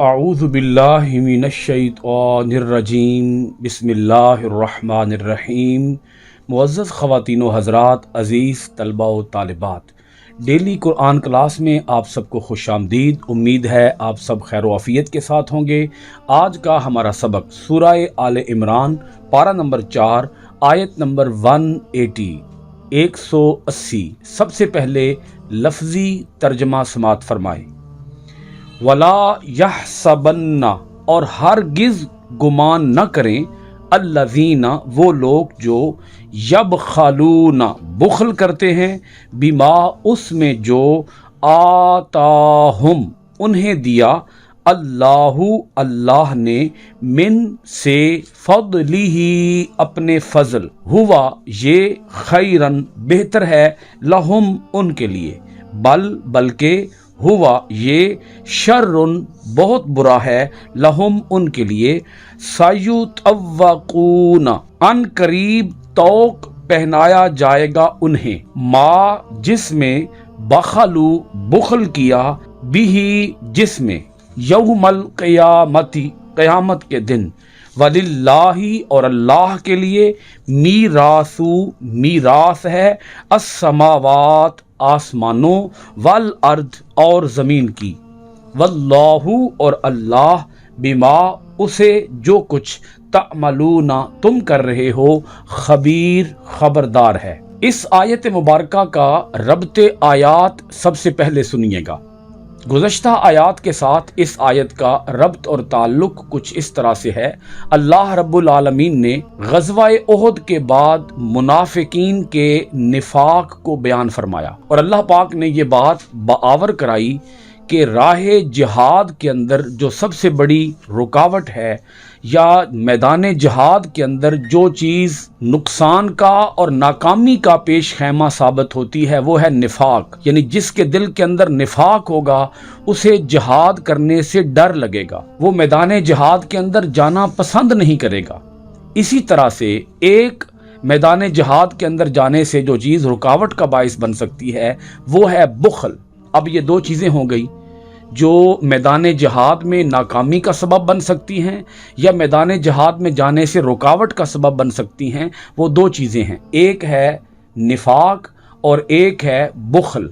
اعوذ باللہ من الشیطان الرجیم بسم اللہ الرحمن الرحیم۔ معزز خواتین و حضرات، عزیز طلباء و طالبات، ڈیلی قرآن کلاس میں آپ سب کو خوش آمدید۔ امید ہے آپ سب خیر و عافیت کے ساتھ ہوں گے۔ آج کا ہمارا سبق سورہ آل عمران پارہ نمبر 4 آیت نمبر 180۔ سب سے پہلے لفظی ترجمہ سماعت فرمائے۔ وَلَا يَحْسَبَنَّ، اور ہرگز گمان نہ کریں، الذین، وہ لوگ جو یبخلون، بخل کرتے ہیں، بما، اس میں جو آتاہم، انہیں دیا، اللہ نے، من، سے، فضلہ، اپنے فضل، ہوا، یہ، خیرن، بہتر ہے، لہم، ان کے لیے، بلکہ ہوا، یہ، شرٌ، بہت برا ہے، لہم، ان کے لیے، سیطوقون، ان قریب طوق پہنایا جائے گا انہیں، ما، جس میں، بخلو، بخل کیا، بھی، جس میں، یوم القیامتی، قیامت کے دن، وللہ، اور اللہ کے لیے، میراث ہے، السماوات، آسمانوں، والارض، اور زمین کی، واللہ، اور اللہ، بما، اسے، جو کچھ، تعملون، تم کر رہے ہو، خبیر، خبردار ہے۔ اس آیت مبارکہ کا ربط آیات سب سے پہلے سنیے گا۔ گزشتہ آیات کے ساتھ اس آیت کا ربط اور تعلق کچھ اس طرح سے ہے۔ اللہ رب العالمین نے غزوہ احد کے بعد منافقین کے نفاق کو بیان فرمایا، اور اللہ پاک نے یہ بات باور کرائی کہ راہ جہاد کے اندر جو سب سے بڑی رکاوٹ ہے، یا میدان جہاد کے اندر جو چیز نقصان کا اور ناکامی کا پیش خیمہ ثابت ہوتی ہے، وہ ہے نفاق۔ یعنی جس کے دل کے اندر نفاق ہوگا، اسے جہاد کرنے سے ڈر لگے گا، وہ میدان جہاد کے اندر جانا پسند نہیں کرے گا۔ اسی طرح سے ایک میدان جہاد کے اندر جانے سے جو چیز رکاوٹ کا باعث بن سکتی ہے، وہ ہے بخل۔ اب یہ دو چیزیں ہو گئی جو میدان جہاد میں ناکامی کا سبب بن سکتی ہیں، یا میدان جہاد میں جانے سے رکاوٹ کا سبب بن سکتی ہیں۔ وہ دو چیزیں ہیں، ایک ہے نفاق اور ایک ہے بخل۔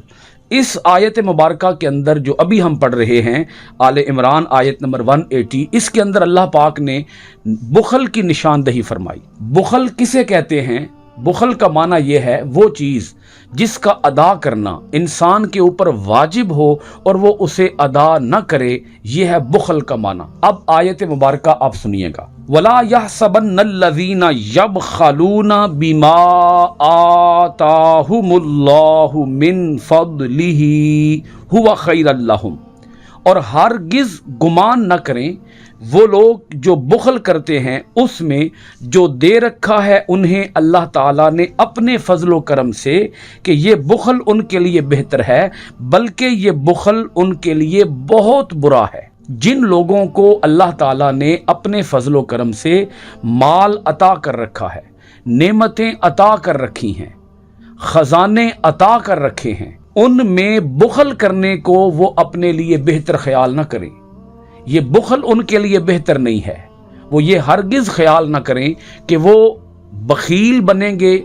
اس آیت مبارکہ کے اندر جو ابھی ہم پڑھ رہے ہیں، آل عمران آیت نمبر 180، اس کے اندر اللہ پاک نے بخل کی نشاندہی فرمائی۔ بخل کسے کہتے ہیں؟ بخل کا معنی یہ ہے وہ چیز جس کا ادا کرنا انسان کے اوپر واجب ہو اور وہ اسے ادا نہ کرے، یہ ہے بخل کا معنی۔ اب آیت مبارکہ آپ سنیے گا۔ وَلَا يَحْسَبَنَّ الَّذِينَ يَبْخَلُونَ بِمَا آتَاهُمُ اللَّهُ مِنْ فَضْلِهِ هُوَ خَيْرًا لَهُمْ، اور ہرگز گمان نہ کریں وہ لوگ جو بخل کرتے ہیں اس میں جو دے رکھا ہے انہیں اللہ تعالیٰ نے اپنے فضل و کرم سے، کہ یہ بخل ان کے لیے بہتر ہے، بلکہ یہ بخل ان کے لیے بہت برا ہے۔ جن لوگوں کو اللہ تعالیٰ نے اپنے فضل و کرم سے مال عطا کر رکھا ہے، نعمتیں عطا کر رکھی ہیں، خزانے عطا کر رکھے ہیں، ان میں بخل کرنے کو وہ اپنے لیے بہتر خیال نہ کریں۔ یہ بخل ان کے لیے بہتر نہیں ہے۔ وہ یہ ہرگز خیال نہ کریں کہ وہ بخیل بنیں گے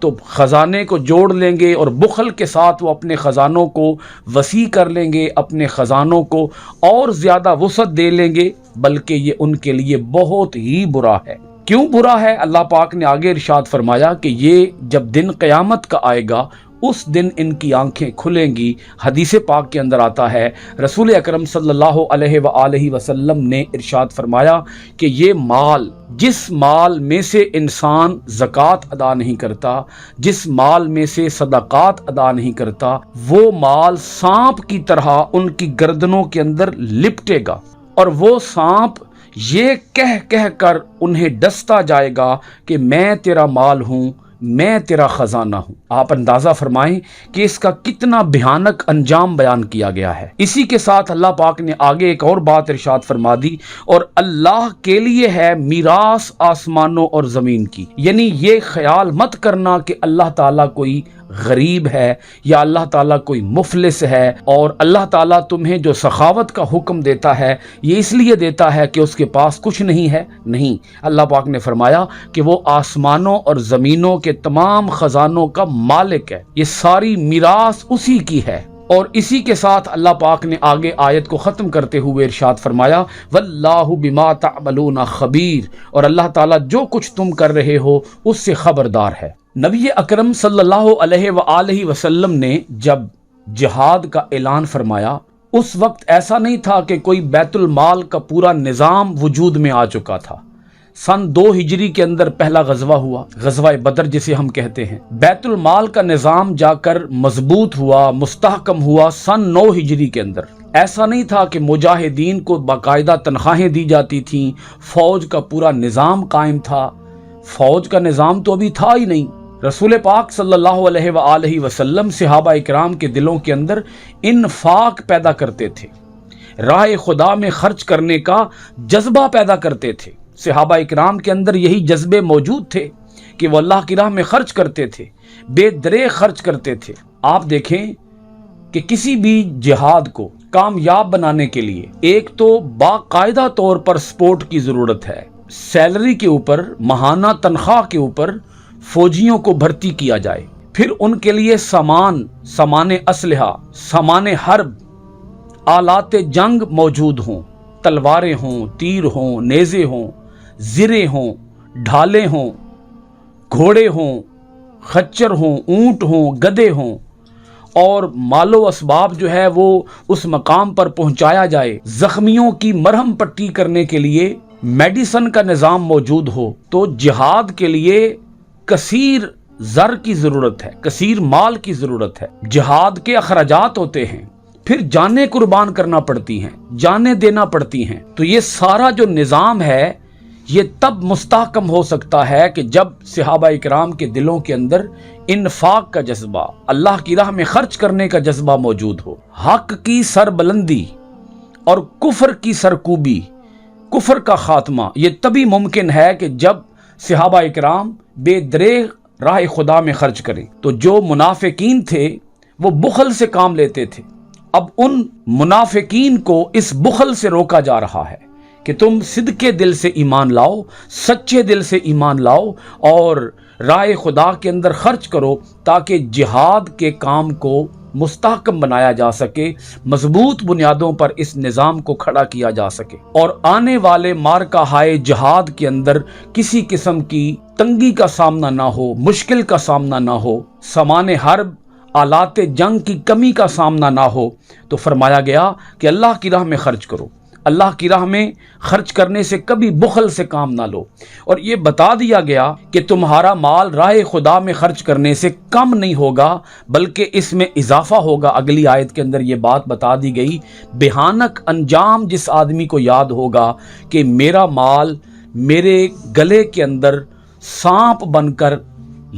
تو خزانے کو جوڑ لیں گے، اور بخل کے ساتھ وہ اپنے خزانوں کو وسیع کر لیں گے، اپنے خزانوں کو اور زیادہ وسعت دے لیں گے، بلکہ یہ ان کے لیے بہت ہی برا ہے۔ کیوں برا ہے؟ اللہ پاک نے آگے ارشاد فرمایا کہ یہ جب دن قیامت کا آئے گا، اس دن ان کی آنکھیں کھلیں گی۔ حدیث پاک کے اندر آتا ہے، رسول اکرم صلی اللہ علیہ وآلہ وسلم نے ارشاد فرمایا کہ یہ مال، جس مال میں سے انسان زکوٰۃ ادا نہیں کرتا، جس مال میں سے صدقات ادا نہیں کرتا، وہ مال سانپ کی طرح ان کی گردنوں کے اندر لپٹے گا، اور وہ سانپ یہ کہہ کر انہیں ڈستا جائے گا کہ میں تیرا مال ہوں، میں تیرا خزانہ ہوں۔ آپ اندازہ فرمائیں کہ اس کا کتنا بھیانک انجام بیان کیا گیا ہے۔ اسی کے ساتھ اللہ پاک نے آگے ایک اور بات ارشاد فرما دی، اور اللہ کے لیے ہے میراث آسمانوں اور زمین کی۔ یعنی یہ خیال مت کرنا کہ اللہ تعالیٰ کوئی غریب ہے یا اللہ تعالیٰ کوئی مفلس ہے، اور اللہ تعالیٰ تمہیں جو سخاوت کا حکم دیتا ہے یہ اس لیے دیتا ہے کہ اس کے پاس کچھ نہیں ہے؟ نہیں، اللہ پاک نے فرمایا کہ وہ آسمانوں اور زمینوں کے تمام خزانوں کا مالک ہے، یہ ساری میراث اسی کی ہے۔ اور اسی کے ساتھ اللہ پاک نے آگے آیت کو ختم کرتے ہوئے ارشاد فرمایا واللہ بما تعملون خبیر، اور اللہ تعالیٰ جو کچھ تم کر رہے ہو اس سے خبردار ہے۔ نبی اکرم صلی اللہ علیہ وآلہ وسلم نے جب جہاد کا اعلان فرمایا، اس وقت ایسا نہیں تھا کہ کوئی بیت المال کا پورا نظام وجود میں آ چکا تھا۔ سن 2 ہجری کے اندر پہلا غزوہ ہوا، غزوہ بدر جسے ہم کہتے ہیں۔ بیت المال کا نظام جا کر مضبوط ہوا، مستحکم ہوا سن 9 ہجری کے اندر۔ ایسا نہیں تھا کہ مجاہدین کو باقاعدہ تنخواہیں دی جاتی تھیں، فوج کا پورا نظام قائم تھا۔ فوج کا نظام تو ابھی تھا ہی نہیں۔ رسول پاک صلی اللہ علیہ وآلہ وسلم صحابہ اکرام کے دلوں کے اندر انفاق پیدا کرتے تھے، راہ خدا میں خرچ کرنے کا جذبہ پیدا کرتے تھے۔ صحابہ اکرام کے اندر یہی جذبے موجود تھے کہ وہ اللہ کی راہ میں خرچ کرتے تھے، بے دریغ خرچ کرتے تھے۔ آپ دیکھیں کہ کسی بھی جہاد کو کامیاب بنانے کے لیے ایک تو باقاعدہ طور پر سپورٹ کی ضرورت ہے، سیلری کے اوپر، ماہانہ تنخواہ کے اوپر فوجیوں کو بھرتی کیا جائے، پھر ان کے لیے سامان اسلحہ، سامان حرب، آلات جنگ موجود ہوں، تلواریں ہوں، تیر ہوں، نیزے ہوں، زرے ہوں، ڈھالیں ہوں، گھوڑے ہوں، خچر ہوں، اونٹ ہوں، گدھے ہوں، اور مال و اسباب جو ہے وہ اس مقام پر پہنچایا جائے۔ زخمیوں کی مرہم پٹی کرنے کے لیے میڈیسن کا نظام موجود ہو، تو جہاد کے لیے کثیر زر کی ضرورت ہے، کثیر مال کی ضرورت ہے۔ جہاد کے اخراجات ہوتے ہیں، پھر جانیں قربان کرنا پڑتی ہیں، جانیں دینا پڑتی ہیں۔ تو یہ سارا جو نظام ہے یہ تب مستحکم ہو سکتا ہے کہ جب صحابہ اکرام کے دلوں کے اندر انفاق کا جذبہ، اللہ کی راہ میں خرچ کرنے کا جذبہ موجود ہو۔ حق کی سربلندی اور کفر کی سرکوبی، کفر کا خاتمہ یہ تبھی ممکن ہے کہ جب صحابہ اکرام بے دریغ راہ خدا میں خرچ کریں۔ تو جو منافقین تھے وہ بخل سے کام لیتے تھے، اب ان منافقین کو اس بخل سے روکا جا رہا ہے کہ تم صدقے دل سے ایمان لاؤ، سچے دل سے ایمان لاؤ اور راہ خدا کے اندر خرچ کرو، تاکہ جہاد کے کام کو مستحکم بنایا جا سکے، مضبوط بنیادوں پر اس نظام کو کھڑا کیا جا سکے، اور آنے والے مارکہ ہائے جہاد کے اندر کسی قسم کی تنگی کا سامنا نہ ہو، مشکل کا سامنا نہ ہو، سامان حرب، آلات جنگ کی کمی کا سامنا نہ ہو۔ تو فرمایا گیا کہ اللہ کی راہ میں خرچ کرو، اللہ کی راہ میں خرچ کرنے سے کبھی بخل سے کام نہ لو، اور یہ بتا دیا گیا کہ تمہارا مال راہ خدا میں خرچ کرنے سے کم نہیں ہوگا بلکہ اس میں اضافہ ہوگا۔ اگلی آیت کے اندر یہ بات بتا دی گئی، بھیانک انجام جس آدمی کو یاد ہوگا کہ میرا مال میرے گلے کے اندر سانپ بن کر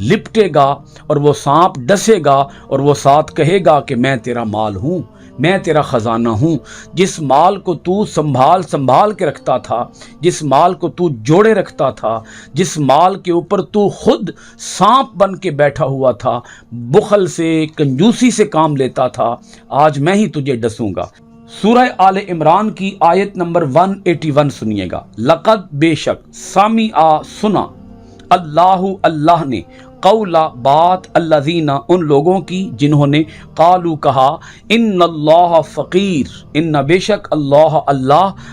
لپٹے گا اور وہ سانپ ڈسے گا اور وہ ساتھ کہے گا کہ میں تیرا مال ہوں، میں تیرا خزانہ ہوں۔ جس مال کو تو سنبھال کے رکھتا تھا، جس مال کو تو جوڑے رکھتا تھا، جس مال کے اوپر تو خود سانپ بن کے بیٹھا ہوا تھا، بخل سے، کنجوسی سے کام لیتا تھا، آج میں ہی تجھے ڈسوں گا۔ سورہ آل عمران کی آیت نمبر 181 سنیے گا، لقد بے شک، سامع سنا، اللہ نے، قولا بات، الذین ان لوگوں کی جنہوں نے، قالو کہا، ان اللہ فقیر، ان بے شک اللہ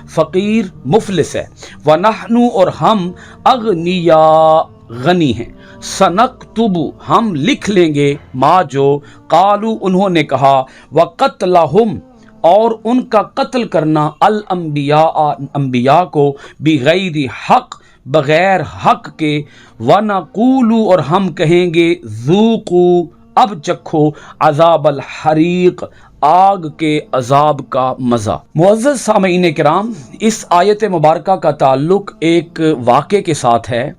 فقیر مفلس ہے، ونحن اور ہم، اغنیاء غنی ہیں، سنکتب ہم لکھ لیں گے، ما جو، قالو انہوں نے کہا، وقتلہم اور ان کا قتل کرنا، الانبیاء انبیاء کو، بغیر حق بغیر حق کے، وَنَقُولُ اور ہم کہیں گے، ذُوقُوا اب چکھو، عذاب الحریق آگ کے عذاب کا مزہ۔ معزز سامعین کرام، اس آیت مبارکہ کا تعلق ایک واقعے کے ساتھ ہے،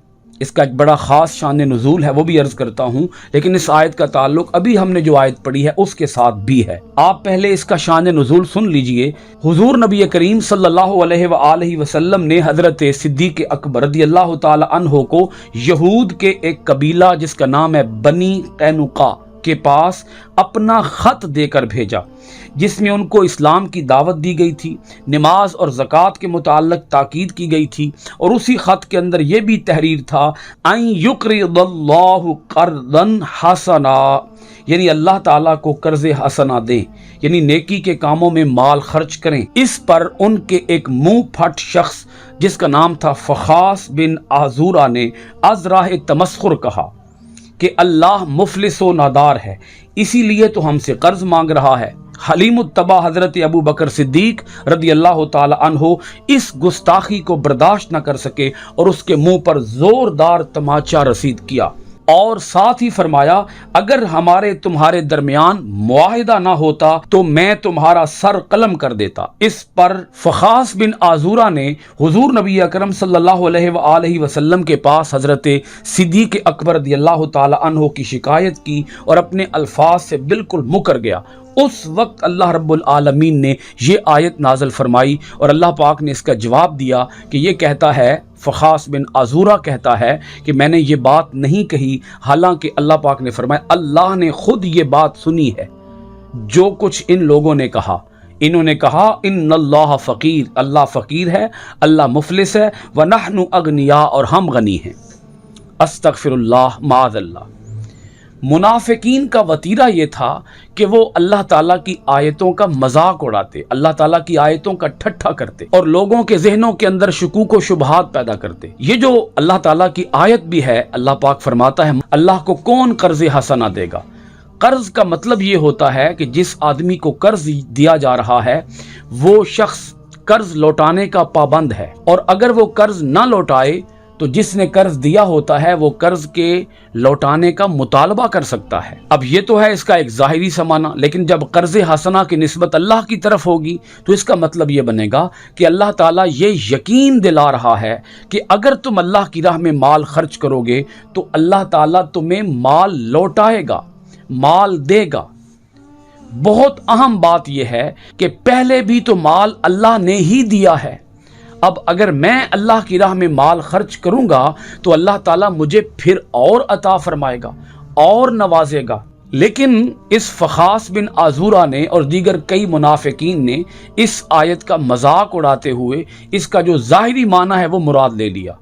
اس کا ایک بڑا خاص شان نزول ہے، وہ بھی عرض کرتا ہوں، لیکن اس آیت کا تعلق ابھی ہم نے جو آیت پڑھی ہے اس کے ساتھ بھی ہے۔ آپ پہلے اس کا شان نزول سن لیجئے۔ حضور نبی کریم صلی اللہ علیہ وآلہ وسلم نے حضرت صدیق اکبر رضی اللہ تعالی عنہ کو یہود کے ایک قبیلہ جس کا نام ہے بنی قینقاع، کے پاس اپنا خط دے کر بھیجا جس میں ان کو اسلام کی دعوت دی گئی تھی، نماز اور زکوٰۃ کے متعلق تاکید کی گئی تھی، اور اسی خط کے اندر یہ بھی تحریر تھا ان یقرض اللہ قرضا حسنا، یعنی اللہ تعالیٰ کو قرض حسنا دیں، یعنی نیکی کے کاموں میں مال خرچ کریں۔ اس پر ان کے ایک منہ پھٹ شخص جس کا نام تھا فخاس بن آزورہ نے از راہ تمسخر کہا کہ اللہ مفلس و نادار ہے، اسی لیے تو ہم سے قرض مانگ رہا ہے۔ حلیم الطبع حضرت ابو بکر صدیق رضی اللہ تعالی عنہ اس گستاخی کو برداشت نہ کر سکے اور اس کے منہ پر زوردار تماچا رسید کیا، اور ساتھ ہی فرمایا اگر ہمارے تمہارے درمیان معاہدہ نہ ہوتا تو میں تمہارا سر قلم کر دیتا۔ اس پر فخاس بن آزورہ نے حضور نبی اکرم صلی اللہ علیہ وآلہ وسلم کے پاس حضرت صدیق اکبر رضی اللہ تعالی عنہ کی شکایت کی اور اپنے الفاظ سے بالکل مکر گیا۔ اس وقت اللہ رب العالمین نے یہ آیت نازل فرمائی اور اللہ پاک نے اس کا جواب دیا کہ یہ کہتا ہے، فخاس بن آزورہ کہتا ہے کہ میں نے یہ بات نہیں کہی، حالانکہ اللہ پاک نے فرمایا اللہ نے خود یہ بات سنی ہے جو کچھ ان لوگوں نے کہا۔ انہوں نے کہا ان اللہ فقیر، اللہ فقیر ہے، اللہ مفلس ہے، ونحن اغنیاء، اور ہم غنی ہیں۔ استغفر اللہ، معاذ اللہ۔ منافقین کا وتیرہ یہ تھا کہ وہ اللہ تعالیٰ کی آیتوں کا مذاق اڑاتے، اللہ تعالیٰ کی آیتوں کا ٹھٹھا کرتے اور لوگوں کے ذہنوں کے اندر شکوک و شبہات پیدا کرتے۔ یہ جو اللہ تعالیٰ کی آیت بھی ہے، اللہ پاک فرماتا ہے اللہ کو کون قرض حسنہ دے گا۔ قرض کا مطلب یہ ہوتا ہے کہ جس آدمی کو قرض دیا جا رہا ہے وہ شخص قرض لوٹانے کا پابند ہے، اور اگر وہ قرض نہ لوٹائے تو جس نے قرض دیا ہوتا ہے وہ قرض کے لوٹانے کا مطالبہ کر سکتا ہے۔ اب یہ تو ہے اس کا ایک ظاہری سا معنی، لیکن جب قرض حسنہ کی نسبت اللہ کی طرف ہوگی تو اس کا مطلب یہ بنے گا کہ اللہ تعالیٰ یہ یقین دلا رہا ہے کہ اگر تم اللہ کی راہ میں مال خرچ کرو گے تو اللہ تعالیٰ تمہیں مال لوٹائے گا، مال دے گا۔ بہت اہم بات یہ ہے کہ پہلے بھی تو مال اللہ نے ہی دیا ہے، اب اگر میں اللہ کی راہ میں مال خرچ کروں گا تو اللہ تعالیٰ مجھے پھر اور عطا فرمائے گا اور نوازے گا۔ لیکن اس فخاس بن آزورہ نے اور دیگر کئی منافقین نے اس آیت کا مذاق اڑاتے ہوئے اس کا جو ظاہری معنی ہے وہ مراد لے لیا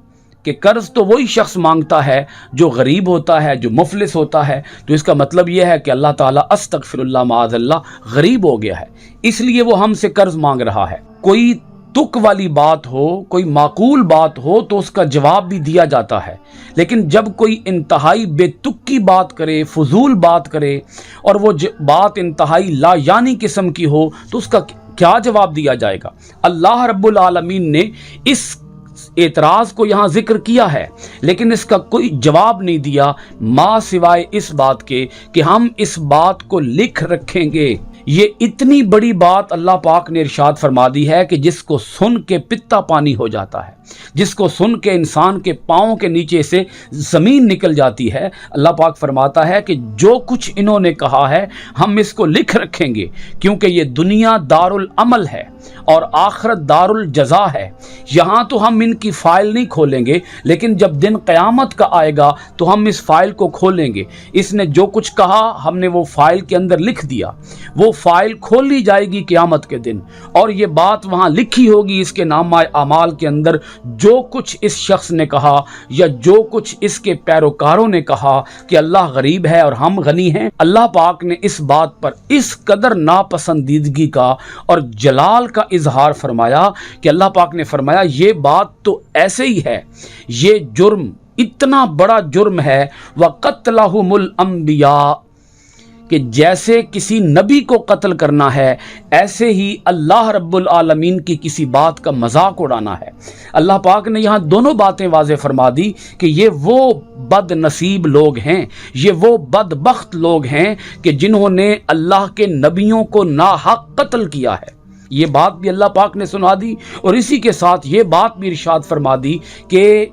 کہ قرض تو وہی شخص مانگتا ہے جو غریب ہوتا ہے، جو مفلس ہوتا ہے، تو اس کا مطلب یہ ہے کہ اللہ تعالیٰ استغفر اللہ معاذ اللہ غریب ہو گیا ہے، اس لیے وہ ہم سے قرض مانگ رہا ہے۔ کوئی تک والی بات ہو، کوئی معقول بات ہو تو اس کا جواب بھی دیا جاتا ہے، لیکن جب کوئی انتہائی بے تک کی بات کرے، فضول بات کرے اور وہ بات انتہائی لا یعنی قسم کی ہو تو اس کا کیا جواب دیا جائے گا؟ اللہ رب العالمین نے اس اعتراض کو یہاں ذکر کیا ہے لیکن اس کا کوئی جواب نہیں دیا ماں سوائے اس بات کے کہ ہم اس بات کو لکھ رکھیں گے۔ یہ اتنی بڑی بات اللہ پاک نے ارشاد فرما دی ہے کہ جس کو سن کے پتا پانی ہو جاتا ہے، جس کو سن کے انسان کے پاؤں کے نیچے سے زمین نکل جاتی ہے۔ اللہ پاک فرماتا ہے کہ جو کچھ انہوں نے کہا ہے ہم اس کو لکھ رکھیں گے، کیونکہ یہ دنیا دار العمل ہے اور آخرت دار الجزا ہے۔ یہاں تو ہم ان کی فائل نہیں کھولیں گے، لیکن جب دن قیامت کا آئے گا تو ہم اس فائل کو کھولیں گے۔ اس نے جو کچھ کہا ہم نے وہ فائل کے اندر لکھ دیا، وہ فائل کھول لی جائے گی قیامت کے دن، اور یہ بات وہاں لکھی ہوگی اس کے نامہ اعمال کے اندر، جو کچھ اس شخص نے کہا یا جو کچھ اس کے پیروکاروں نے کہا کہ اللہ غریب ہے اور ہم غنی ہیں۔ اللہ پاک نے اس بات پر اس قدر ناپسندیدگی کا اور جلال کا اظہار فرمایا کہ اللہ پاک نے فرمایا یہ بات تو ایسے ہی ہے، یہ جرم اتنا بڑا جرم ہے وَقَتْلَهُمُ الْأَنْبِيَاءُ، کہ جیسے کسی نبی کو قتل کرنا ہے ایسے ہی اللہ رب العالمین کی کسی بات کا مذاق اڑانا ہے۔ اللہ پاک نے یہاں دونوں باتیں واضح فرما دی کہ یہ وہ بد نصیب لوگ ہیں، یہ وہ بدبخت لوگ ہیں کہ جنہوں نے اللہ کے نبیوں کو ناحق قتل کیا ہے۔ یہ بات بھی اللہ پاک نے سنا دی اور اسی کے ساتھ یہ بات بھی ارشاد فرما دی کہ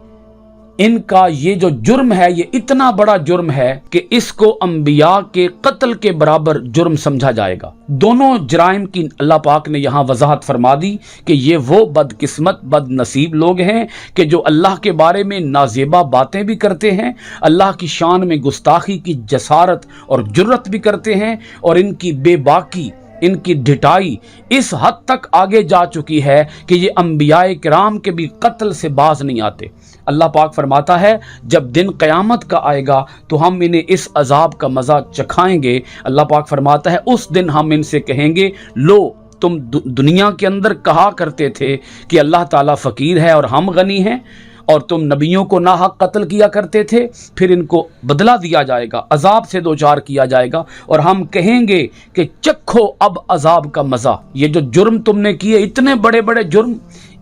ان کا یہ جو جرم ہے یہ اتنا بڑا جرم ہے کہ اس کو انبیاء کے قتل کے برابر جرم سمجھا جائے گا۔ دونوں جرائم کی اللہ پاک نے یہاں وضاحت فرما دی کہ یہ وہ بدقسمت بد نصیب لوگ ہیں کہ جو اللہ کے بارے میں نازیبا باتیں بھی کرتے ہیں، اللہ کی شان میں گستاخی کی جسارت اور جرت بھی کرتے ہیں، اور ان کی بے باکی، ان کی ڈھٹائی اس حد تک آگے جا چکی ہے کہ یہ انبیاء کرام کے بھی قتل سے باز نہیں آتے۔ اللہ پاک فرماتا ہے جب دن قیامت کا آئے گا تو ہم انہیں اس عذاب کا مزہ چکھائیں گے۔ اللہ پاک فرماتا ہے اس دن ہم ان سے کہیں گے لو تم دنیا کے اندر کہا کرتے تھے کہ اللہ تعالیٰ فقیر ہے اور ہم غنی ہیں، اور تم نبیوں کو ناحق قتل کیا کرتے تھے، پھر ان کو بدلہ دیا جائے گا، عذاب سے دوچار کیا جائے گا، اور ہم کہیں گے کہ چکھو اب عذاب کا مزہ۔ یہ جو جرم تم نے کیے، اتنے بڑے بڑے جرم،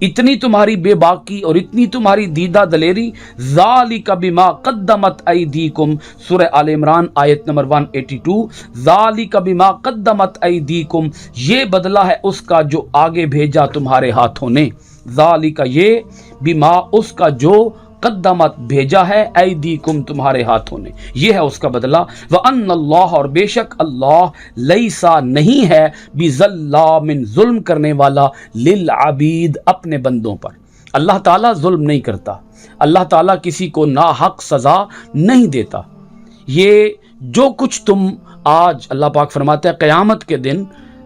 اتنی تمہاری بے باکی اور اتنی تمہاری دیدہ دلیری، ذالک بما قدمت ایدیکم، سورہ آل عمران آیت نمبر 182، ذالک بما قدمت ایدیکم، یہ بدلہ ہے اس کا جو آگے بھیجا تمہارے ہاتھوں نے، ذالک یہ، بما اس کا جو، قدمت بھیجا ہے، ایدیکم تمہارے ہاتھوں نے، یہ ہے اس کا بدلہ۔ وَأَنَّ اللَّهَ اور بے شک اللہ، لیسا نہیں ہے، بِظَلَّامٍ ظلم کرنے والا، للعبید اپنے بندوں پر۔ اللہ تعالیٰ ظلم نہیں کرتا، اللہ تعالیٰ کسی کو ناحق سزا نہیں دیتا۔ یہ جو کچھ تم آج، اللہ پاک فرماتا ہے قیامت کے دن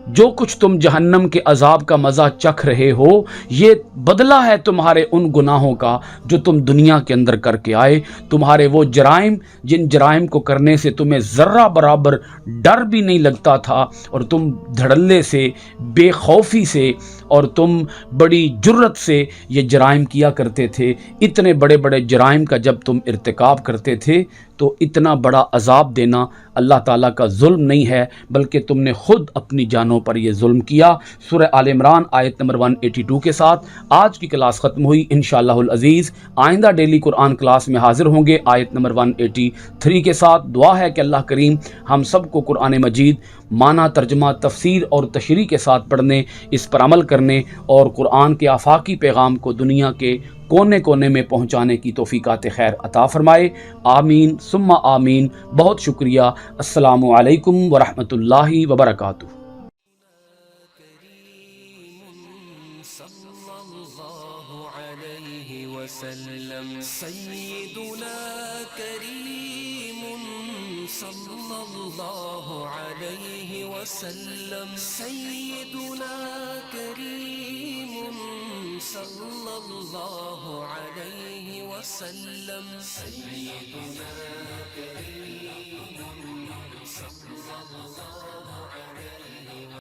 جو کچھ تم جہنم کے عذاب کا مزہ چکھ رہے ہو، یہ بدلہ ہے تمہارے ان گناہوں کا جو تم دنیا کے اندر کر کے آئے، تمہارے وہ جرائم جن جرائم کو کرنے سے تمہیں ذرہ برابر ڈر بھی نہیں لگتا تھا، اور تم دھڑلے سے، بے خوفی سے، اور تم بڑی جرت سے یہ جرائم کیا کرتے تھے۔ اتنے بڑے بڑے جرائم کا جب تم ارتکاب کرتے تھے تو اتنا بڑا عذاب دینا اللہ تعالیٰ کا ظلم نہیں ہے، بلکہ تم نے خود اپنی جانوں پر یہ ظلم کیا۔ سورہ آل عمران آیت نمبر 182 کے ساتھ آج کی کلاس ختم ہوئی۔ انشاءاللہ العزیز آئندہ ڈیلی قرآن کلاس میں حاضر ہوں گے آیت نمبر 183 کے ساتھ۔ دعا ہے کہ اللہ کریم ہم سب کو قرآن مجید معنی، ترجمہ، تفسیر اور تشریح کے ساتھ پڑھنے، اس پر عمل کرنے اور قرآن کے آفاقی پیغام کو دنیا کے کونے کونے میں پہنچانے کی توفیقات خیر عطا فرمائے۔ آمین ثم آمین۔ بہت شکریہ۔ السلام علیکم ورحمۃ اللہ وبرکاتہ۔ سیدنا کریم صلی اللہ علیہ وسلم، سیدنا کریم صلی اللہ علیہ وسلم، سیدنا کریم صلی اللہ علیہ وسلم۔